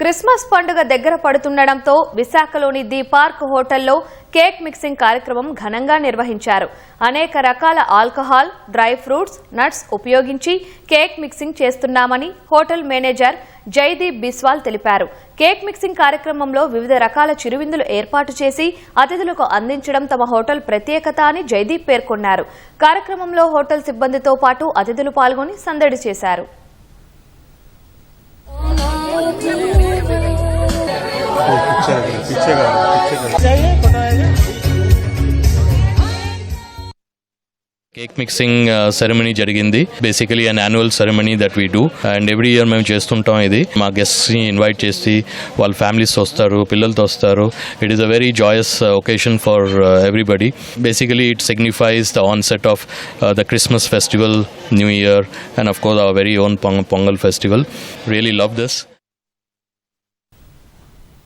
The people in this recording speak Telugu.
క్రిస్మస్ పండుగ దగ్గర పడుతుండటంతో విశాఖలోని ది పార్క్ హోటల్లో కేక్ మిక్సింగ్ కార్యక్రమం ఘనంగా నిర్వహించారు. అనేక రకాల ఆల్కహాల్, డ్రై ఫ్రూట్స్, నట్స్ ఉపయోగించి కేక్ మిక్సింగ్ చేస్తున్నామని హోటల్ మేనేజర్ జైదీప్ బిస్వాల్ తెలిపారు. కేక్ మిక్సింగ్ కార్యక్రమంలో వివిధ రకాల చిరువిందులు ఏర్పాటు చేసి అతిథులకు అందించడం తమ హోటల్ ప్రత్యేకత అని జైదీప్ పేర్కొన్నారు. కార్యక్రమంలో హోటల్ సిబ్బందితో పాటు అతిథులు పాల్గొని సందడి చేశారు. కేక్ మిక్సింగ్ సెరమనీ జరిగింది. Basically an annual ceremony that we do and every year మేము చేస్తుంటాం. ఇది మా గెస్ట్స్ని ఇన్వైట్ చేసి వాళ్ళ ఫ్యామిలీస్ వస్తారు, పిల్లలతో వస్తారు. It is a very joyous occasion for everybody. Basically it signifies the onset of the Christmas festival, new year and of course our very own Pongal festival. Really love this.